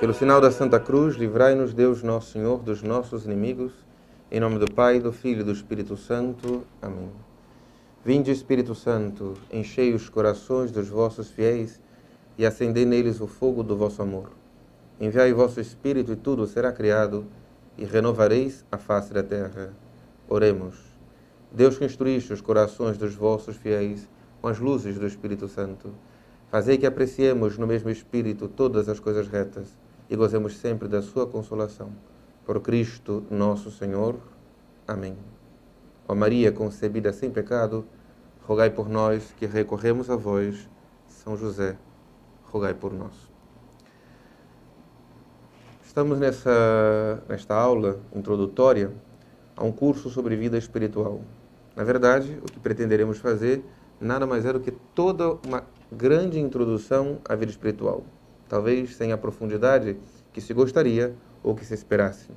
Pelo sinal da Santa Cruz, livrai-nos Deus Nosso Senhor dos nossos inimigos, em nome do Pai, do Filho e do Espírito Santo. Amém. Vinde, Espírito Santo, enchei os corações dos vossos fiéis e acendei neles o fogo do vosso amor. Enviai vosso Espírito e tudo será criado, e renovareis a face da terra. Oremos. Deus que instruíste os corações dos vossos fiéis com as luzes do Espírito Santo, fazei que apreciemos no mesmo Espírito todas as coisas retas e gozemos sempre da sua consolação. Por Cristo nosso Senhor. Amém. Ó Maria concebida sem pecado, rogai por nós que recorremos a vós. São José, rogai por nós. Estamos nesta aula introdutória a um curso sobre vida espiritual. Na verdade, o que pretenderemos fazer nada mais é do que toda uma grande introdução à vida espiritual, talvez sem a profundidade que se gostaria ou que se esperasse.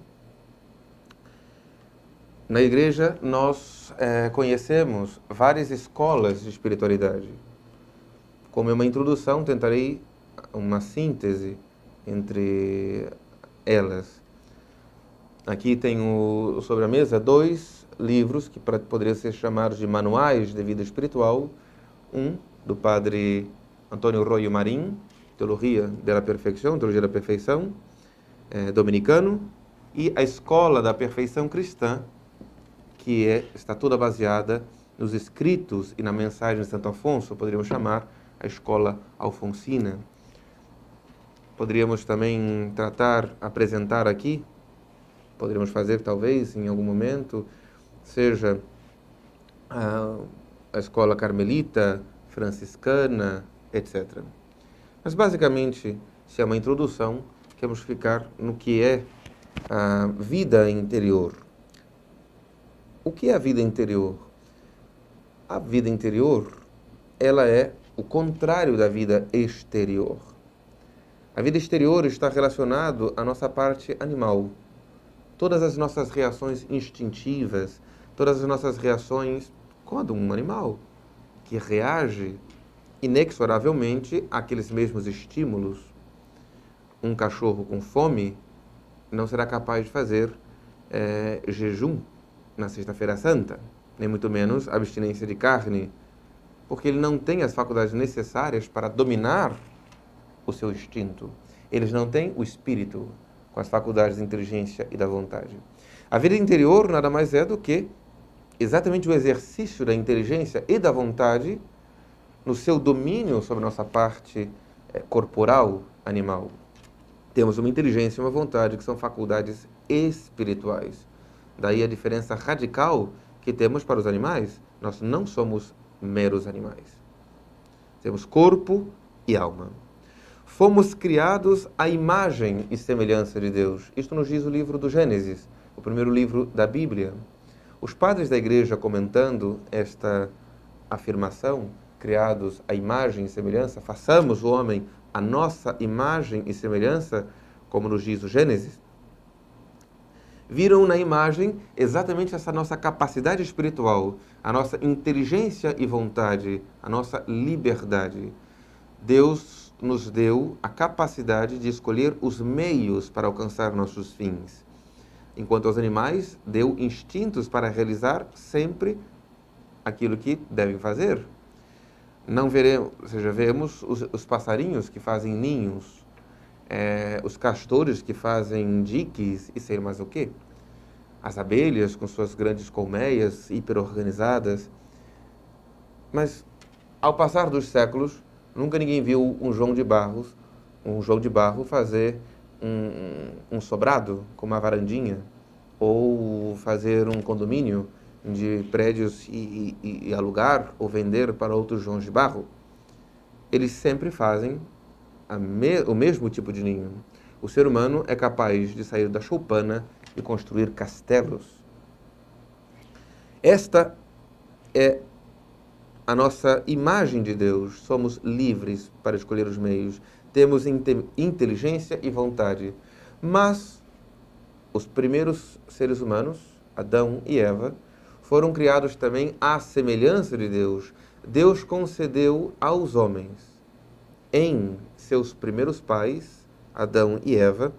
Na igreja, nós conhecemos várias escolas de espiritualidade. Como uma introdução, tentarei uma síntese entre elas. Aqui tenho sobre a mesa 2 livros que poderiam ser chamados de manuais de vida espiritual. Um, do padre Antônio Royo Marim, Teologia da Perfeição, dominicano, e a Escola da Perfeição Cristã, que está toda baseada nos escritos e na mensagem de Santo Afonso, poderíamos chamar a Escola Alfonsina. Poderíamos também apresentar aqui, poderíamos fazer talvez em algum momento, seja a Escola Carmelita, Franciscana, etc. Mas basicamente, se é uma introdução, queremos ficar no que é a vida interior. O que é a vida interior? A vida interior, ela é o contrário da vida exterior. A vida exterior está relacionada à nossa parte animal. Todas as nossas reações instintivas, todas as nossas reações como a de um animal, que reage inexoravelmente àqueles mesmos estímulos. Um cachorro com fome não será capaz de fazer jejum na Sexta-feira Santa, nem muito menos abstinência de carne, porque ele não tem as faculdades necessárias para dominar o seu instinto. Eles não têm o espírito com as faculdades da inteligência e da vontade. A vida interior nada mais é do que exatamente o exercício da inteligência e da vontade no seu domínio sobre a nossa parte corporal, animal. Temos uma inteligência e uma vontade que são faculdades espirituais. Daí a diferença radical que temos para os animais. Nós não somos meros animais. Temos corpo e alma. Fomos criados à imagem e semelhança de Deus. Isto nos diz o livro do Gênesis, o primeiro livro da Bíblia. Os padres da igreja, comentando esta afirmação, criados à imagem e semelhança, façamos o homem a nossa imagem e semelhança, como nos diz o Gênesis, viram na imagem exatamente essa nossa capacidade espiritual, a nossa inteligência e vontade, a nossa liberdade. Deus nos deu a capacidade de escolher os meios para alcançar nossos fins. Enquanto aos animais, deu instintos para realizar sempre aquilo que devem fazer. Não veremos, ou seja, vemos os passarinhos que fazem ninhos, os castores que fazem diques e sei mais o quê. As abelhas com suas grandes colmeias hiperorganizadas. Mas, ao passar dos séculos, nunca ninguém viu um João de Barro fazer um sobrado com uma varandinha, ou fazer um condomínio de prédios e alugar ou vender para outros Joões de Barro. Eles sempre fazem o mesmo tipo de ninho. O ser humano é capaz de sair da choupana e construir castelos. Esta é a nossa imagem de Deus. Somos livres para escolher os meios. Temos inteligência e vontade. Mas os primeiros seres humanos, Adão e Eva, foram criados também à semelhança de Deus. Deus concedeu aos homens, em seus primeiros pais, Adão e Eva,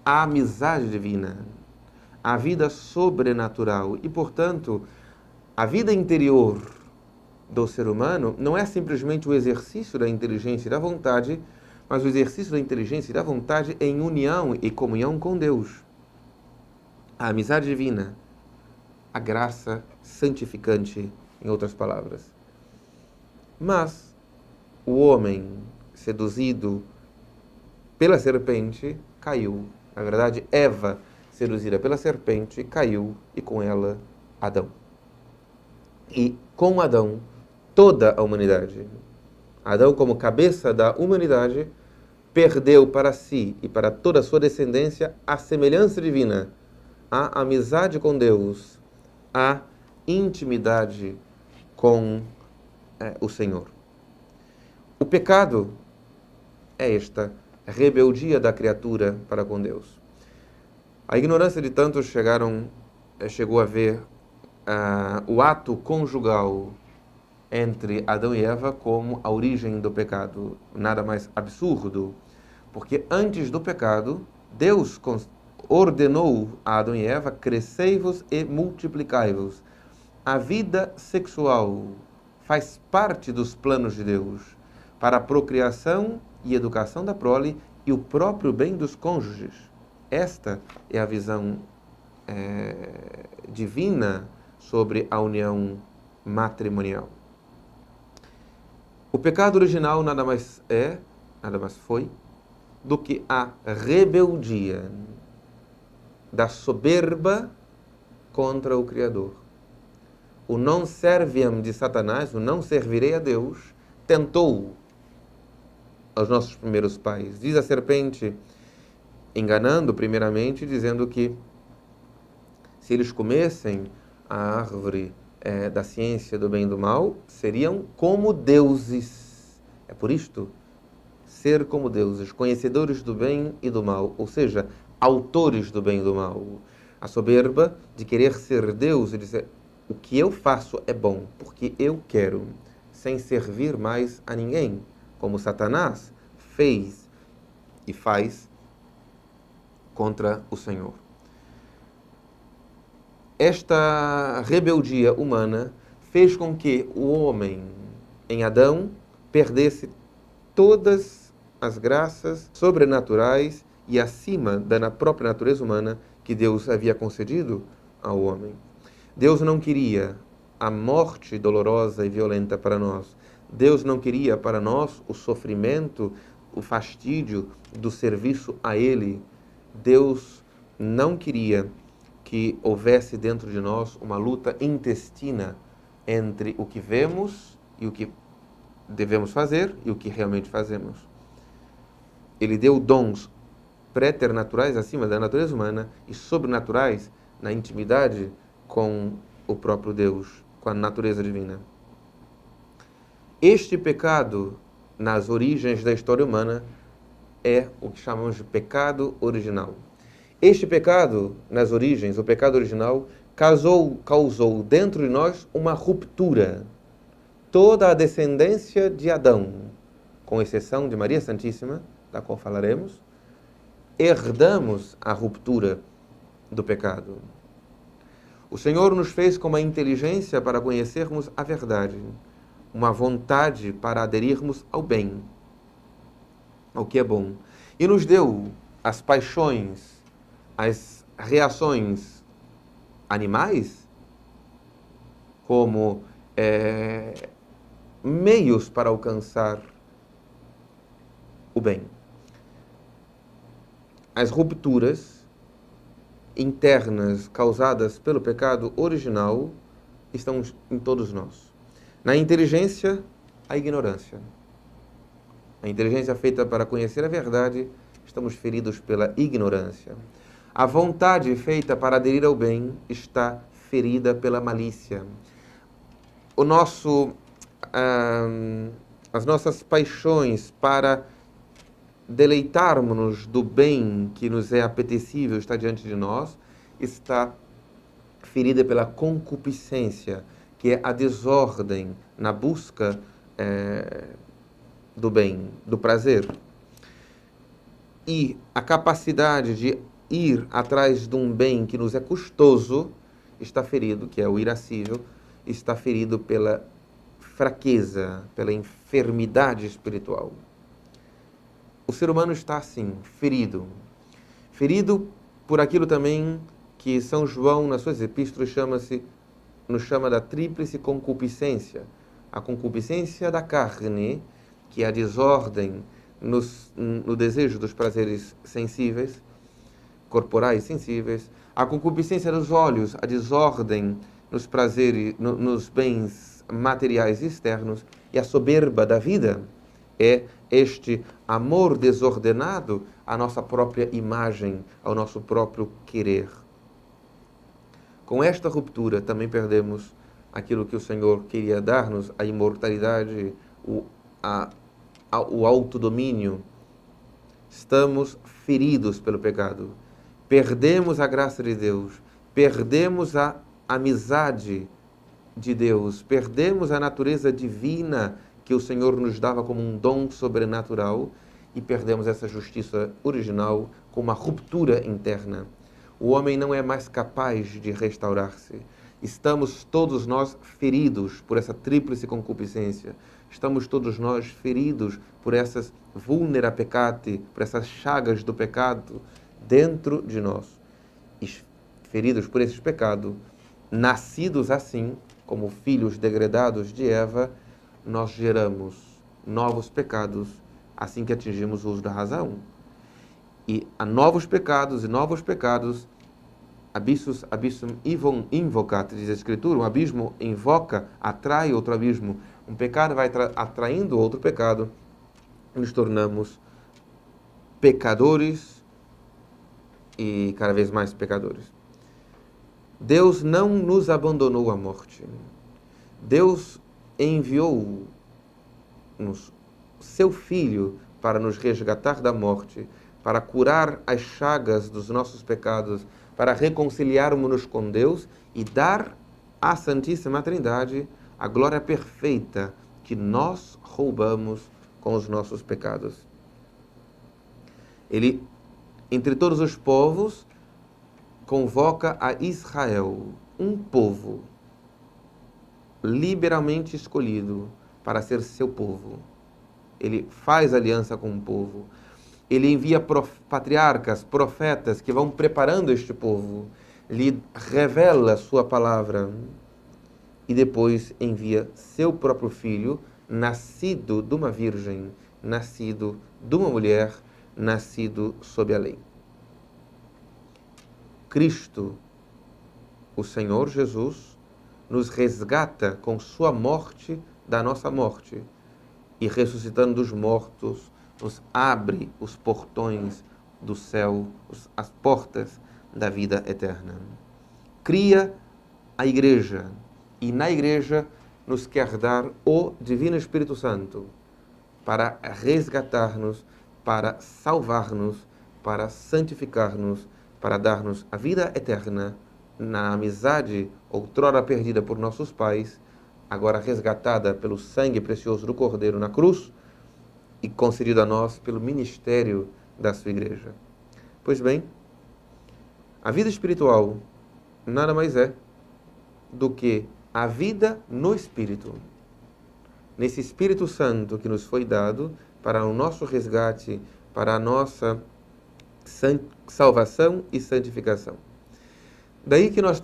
a amizade divina, a vida sobrenatural e, portanto, a vida interior do ser humano não é simplesmente o exercício da inteligência e da vontade, mas o exercício da inteligência e da vontade em união e comunhão com Deus. A amizade divina, a graça santificante, em outras palavras. Mas o homem, seduzido pela serpente, caiu. Na verdade, Eva, seduzida pela serpente, caiu, e com ela Adão. E com Adão, toda a humanidade. Adão, como cabeça da humanidade, perdeu para si e para toda a sua descendência a semelhança divina, a amizade com Deus, a intimidade com o Senhor. O pecado é esta rebeldia da criatura para com Deus. A ignorância de tantos chegou a ver o ato conjugal entre Adão e Eva como a origem do pecado. Nada mais absurdo, porque antes do pecado, Deus ordenou a Adão e Eva: crescei-vos e multiplicai-vos. A vida sexual faz parte dos planos de Deus para a procriação e educação da prole e o próprio bem dos cônjuges. Esta é a visão divina sobre a união matrimonial. O pecado original nada mais foi do que a rebeldia da soberba contra o Criador. O non serviam de Satanás, o não servirei a Deus, tentou aos nossos primeiros pais. Diz a serpente, enganando primeiramente, dizendo que se eles comessem a árvore da ciência do bem e do mal, seriam como deuses. É por isto, ser como deuses, conhecedores do bem e do mal, ou seja, autores do bem e do mal. A soberba de querer ser Deus e dizer: o que eu faço é bom, porque eu quero, sem servir mais a ninguém, como Satanás fez e faz contra o Senhor. Esta rebeldia humana fez com que o homem, em Adão, perdesse todas as graças sobrenaturais e acima da própria natureza humana que Deus havia concedido ao homem. Deus não queria a morte dolorosa e violenta para nós. Deus não queria para nós o sofrimento, o fastídio do serviço a Ele. Deus não queria que houvesse dentro de nós uma luta intestina entre o que vemos e o que devemos fazer e o que realmente fazemos. Ele deu dons preternaturais acima da natureza humana e sobrenaturais na intimidade com o próprio Deus, com a natureza divina. Este pecado, nas origens da história humana, é o que chamamos de pecado original. Este pecado, nas origens, o pecado original, causou dentro de nós uma ruptura. Toda a descendência de Adão, com exceção de Maria Santíssima, da qual falaremos, herdamos a ruptura do pecado. O Senhor nos fez com uma inteligência para conhecermos a verdade, uma vontade para aderirmos ao bem, ao que é bom, e nos deu as paixões, as reações animais como meios para alcançar o bem. As rupturas internas causadas pelo pecado original estão em todos nós. Na inteligência, a ignorância. A inteligência feita para conhecer a verdade, estamos feridos pela ignorância. A vontade feita para aderir ao bem está ferida pela malícia. As nossas paixões para deleitarmos-nos do bem que nos é apetecível, está diante de nós, está ferida pela concupiscência, que é a desordem na busca do bem, do prazer. e a capacidade de ir atrás de um bem que nos é custoso está ferido, que é o irascível, está ferido pela fraqueza, pela enfermidade espiritual. O ser humano está assim, ferido. Ferido por aquilo também que São João, nas suas epístolas, nos chama da tríplice concupiscência. A concupiscência da carne, que é a desordem no desejo dos prazeres sensíveis, corporais sensíveis. A concupiscência dos olhos, a desordem nos prazeres, nos bens materiais externos. E a soberba da vida é este amor desordenado à nossa própria imagem, ao nosso próprio querer. Com esta ruptura também perdemos aquilo que o Senhor queria dar-nos, a imortalidade, o autodomínio. Estamos feridos pelo pecado. Perdemos a graça de Deus, perdemos a amizade de Deus, perdemos a natureza divina que o Senhor nos dava como um dom sobrenatural e perdemos essa justiça original com uma ruptura interna. O homem não é mais capaz de restaurar-se. Estamos todos nós feridos por essa tríplice concupiscência. Estamos todos nós feridos por essas vulnera peccati, por essas chagas do pecado dentro de nós. E feridos por esses pecados, nascidos assim, como filhos degradados de Eva, nós geramos novos pecados assim que atingimos o uso da razão. E a novos pecados, abyssus invocat, diz a Escritura, um abismo invoca, atrai outro abismo. Um pecado vai atraindo outro pecado, nos tornamos pecadores e cada vez mais pecadores. Deus não nos abandonou à morte. Deus enviou seu Filho para nos resgatar da morte, para curar as chagas dos nossos pecados, para reconciliarmos-nos com Deus e dar à Santíssima Trindade a glória perfeita que nós roubamos com os nossos pecados. Ele, entre todos os povos, convoca a Israel, um povo liberalmente escolhido para ser seu povo. Ele faz aliança com o povo. Ele envia patriarcas, profetas que vão preparando este povo. Lhe revela sua palavra. E depois envia seu próprio filho, nascido de uma virgem, nascido de uma mulher, nascido sob a lei. Cristo, o Senhor Jesus, nos resgata com sua morte da nossa morte e, ressuscitando dos mortos, nos abre os portões do céu, as portas da vida eterna. Cria a Igreja e na Igreja nos quer dar o Divino Espírito Santo para resgatar-nos, para salvar-nos, para santificar-nos, para dar-nos a vida eterna na amizade outrora perdida por nossos pais, agora resgatada pelo sangue precioso do Cordeiro na cruz e concedida a nós pelo ministério da sua Igreja. Pois bem, a vida espiritual nada mais é do que a vida no Espírito. Nesse Espírito Santo que nos foi dado para o nosso resgate, para a nossa salvação e santificação. Daí que nós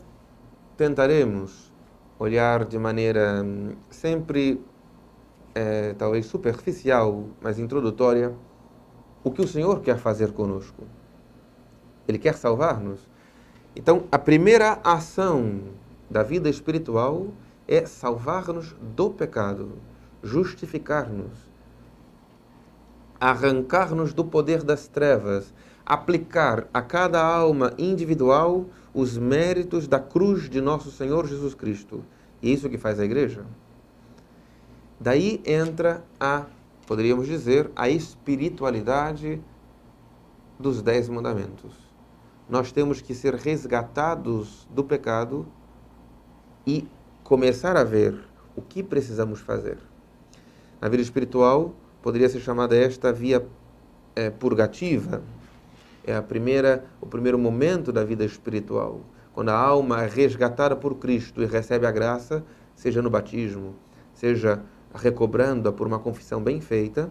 tentaremos olhar de maneira sempre, talvez superficial, mas introdutória, o que o Senhor quer fazer conosco. Ele quer salvar-nos. Então, a primeira ação da vida espiritual é salvar-nos do pecado, justificar-nos, arrancar-nos do poder das trevas, aplicar a cada alma individual os méritos da cruz de nosso Senhor Jesus Cristo. E é isso que faz a Igreja. Daí entra poderíamos dizer, a espiritualidade dos 10 mandamentos. Nós temos que ser resgatados do pecado e começar a ver o que precisamos fazer. Na vida espiritual, poderia ser chamada esta via purgativa, é o primeiro momento da vida espiritual, quando a alma é resgatada por Cristo e recebe a graça, seja no batismo, seja recobrando-a por uma confissão bem feita,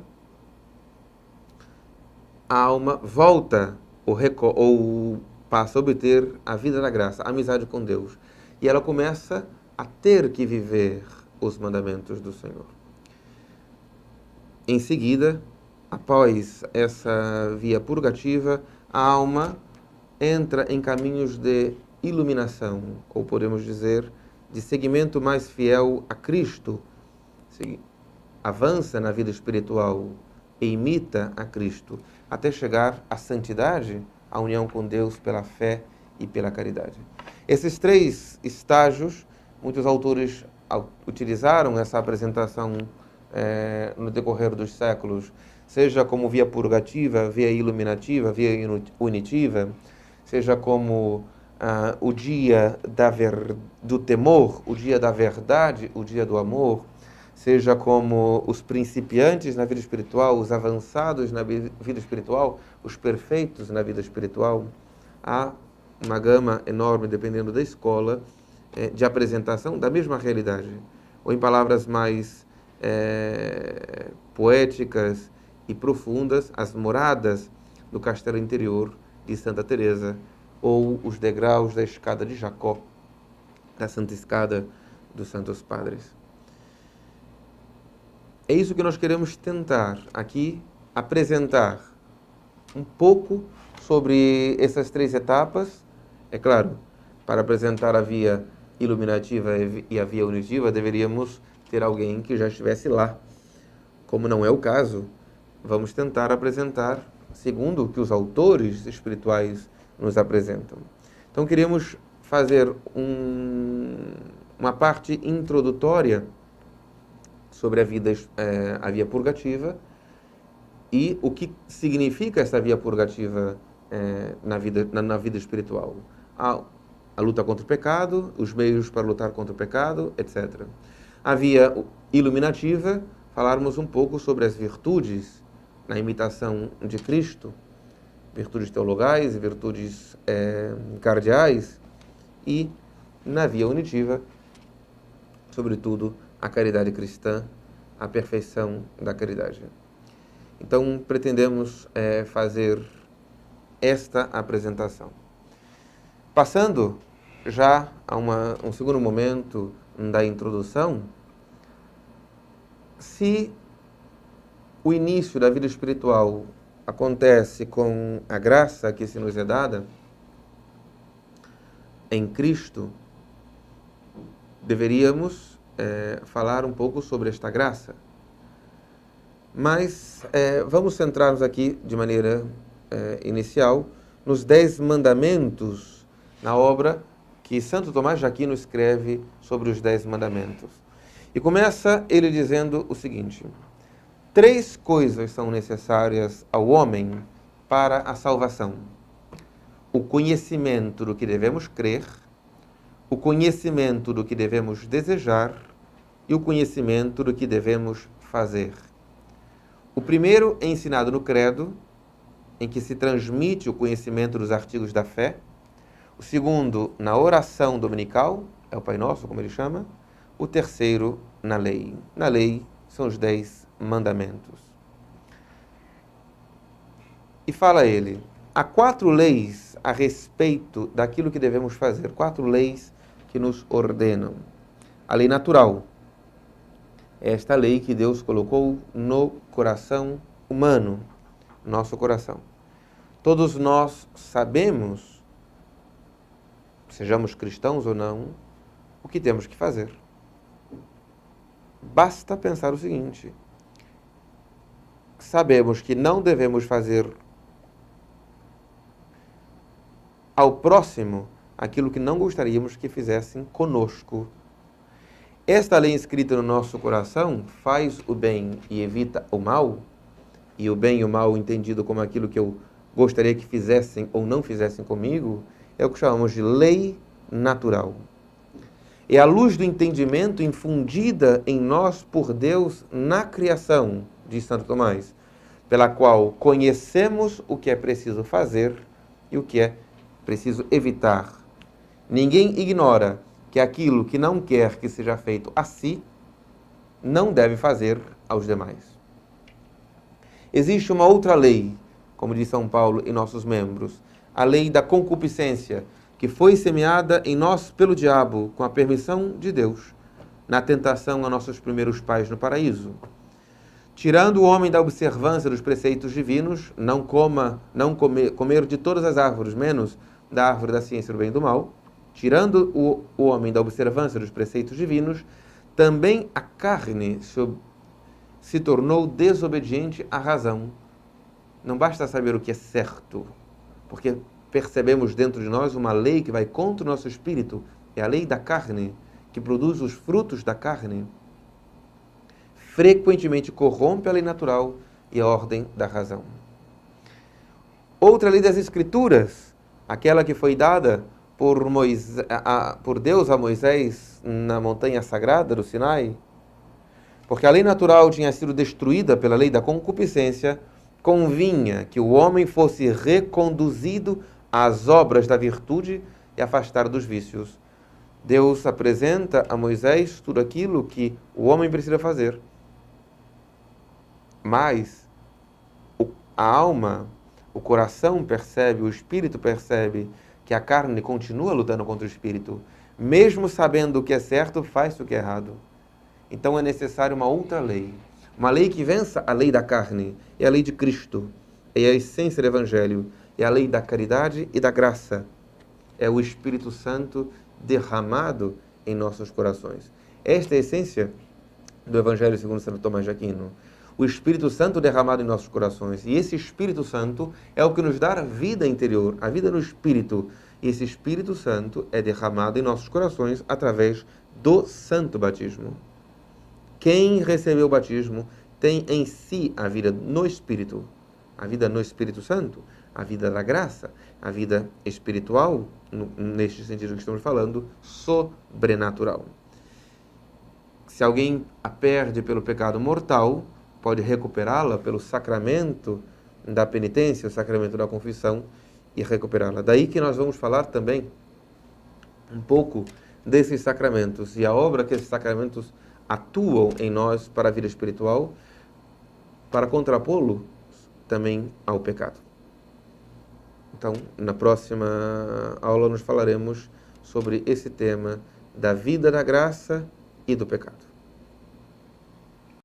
a alma volta ou passa a obter a vida da graça, a amizade com Deus. E ela começa a ter que viver os mandamentos do Senhor. Em seguida, após essa via purgativa, a alma entra em caminhos de iluminação, ou podemos dizer, de seguimento mais fiel a Cristo. Avança na vida espiritual e imita a Cristo, até chegar à santidade, à união com Deus pela fé e pela caridade. Esses 3 estágios, muitos autores utilizaram essa apresentação no decorrer dos séculos, seja como via purgativa, via iluminativa, via unitiva, seja como o dia do temor, o dia da verdade, o dia do amor, seja como os principiantes na vida espiritual, os avançados na vida espiritual, os perfeitos na vida espiritual. Há uma gama enorme, dependendo da escola, de apresentação da mesma realidade. Ou em palavras mais poéticas e profundas, as moradas do castelo interior de Santa Teresa, ou os degraus da escada de Jacó, da Santa Escada dos Santos Padres. É isso que nós queremos tentar aqui apresentar um pouco sobre essas 3 etapas. É claro, para apresentar a via iluminativa e a via unitiva, deveríamos ter alguém que já estivesse lá. Como não é o caso, vamos tentar apresentar segundo o que os autores espirituais nos apresentam. Então, queremos fazer uma parte introdutória sobre a via purgativa e o que significa essa via purgativa na vida espiritual. A luta contra o pecado, os meios para lutar contra o pecado, etc. A via iluminativa, falarmos um pouco sobre as virtudes na imitação de Cristo, virtudes teologais e virtudes cardeais, e na via unitiva, sobretudo, a caridade cristã, a perfeição da caridade. Então, pretendemos fazer esta apresentação. Passando já a um segundo momento da introdução, se o início da vida espiritual acontece com a graça que se nos é dada em Cristo, deveríamos falar um pouco sobre esta graça. Mas vamos centrar-nos aqui de maneira inicial nos 10 mandamentos, na obra que Santo Tomás de Aquino escreve sobre os 10 mandamentos. E começa ele dizendo o seguinte: 3 coisas são necessárias ao homem para a salvação: o conhecimento do que devemos crer, o conhecimento do que devemos desejar e o conhecimento do que devemos fazer. O primeiro é ensinado no credo, em que se transmite o conhecimento dos artigos da fé. O segundo, na oração dominical, é o Pai Nosso, como ele chama. O terceiro, na lei. Na lei são os 10 mandamentos. E fala ele, há 4 leis a respeito daquilo que devemos fazer, 4 leis que nos ordenam. A lei natural, é esta lei que Deus colocou no coração humano, nosso coração. Todos nós sabemos, sejamos cristãos ou não, o que temos que fazer. Basta pensar o seguinte: sabemos que não devemos fazer ao próximo aquilo que não gostaríamos que fizessem conosco. Esta lei escrita no nosso coração faz o bem e evita o mal, e o bem e o mal entendido como aquilo que eu gostaria que fizessem ou não fizessem comigo, é o que chamamos de lei natural. É a luz do entendimento infundida em nós por Deus na criação, diz Santo Tomás. pela qual conhecemos o que é preciso fazer e o que é preciso evitar. Ninguém ignora que aquilo que não quer que seja feito a si, não deve fazer aos demais. Existe uma outra lei, como diz São Paulo e nossos membros, a lei da concupiscência, que foi semeada em nós pelo diabo, com a permissão de Deus, na tentação a nossos primeiros pais no paraíso. Tirando o homem da observância dos preceitos divinos, comer de todas as árvores, menos da árvore da ciência do bem e do mal, tirando o homem da observância dos preceitos divinos, também a carne se tornou desobediente à razão. Não basta saber o que é certo, porque percebemos dentro de nós uma lei que vai contra o nosso espírito, é a lei da carne, que produz os frutos da carne. Frequentemente corrompe a lei natural e a ordem da razão. Outra lei das Escrituras, aquela que foi dada por Deus a Moisés na montanha sagrada do Sinai, porque a lei natural tinha sido destruída pela lei da concupiscência, convinha que o homem fosse reconduzido às obras da virtude e afastado dos vícios. Deus apresenta a Moisés tudo aquilo que o homem precisa fazer. Mas a alma, o coração percebe, o espírito percebe que a carne continua lutando contra o espírito. Mesmo sabendo o que é certo, faz o que é errado. Então é necessário uma outra lei. Uma lei que vença a lei da carne. É a lei de Cristo. É a essência do Evangelho. É a lei da caridade e da graça. É o Espírito Santo derramado em nossos corações. Esta é a essência do Evangelho segundo Santo Tomás de Aquino. O Espírito Santo derramado em nossos corações. E esse Espírito Santo é o que nos dá a vida interior, a vida no Espírito. E esse Espírito Santo é derramado em nossos corações através do Santo Batismo. Quem recebeu o batismo tem em si a vida no Espírito. A vida no Espírito Santo, a vida da graça, a vida espiritual, neste sentido que estamos falando, sobrenatural. Se alguém a perde pelo pecado mortal, pode recuperá-la pelo sacramento da penitência, o sacramento da confissão, e recuperá-la. Daí que nós vamos falar também um pouco desses sacramentos e a obra que esses sacramentos atuam em nós para a vida espiritual, para contrapô-lo também ao pecado. Então, na próxima aula nós falaremos sobre esse tema da vida da graça e do pecado.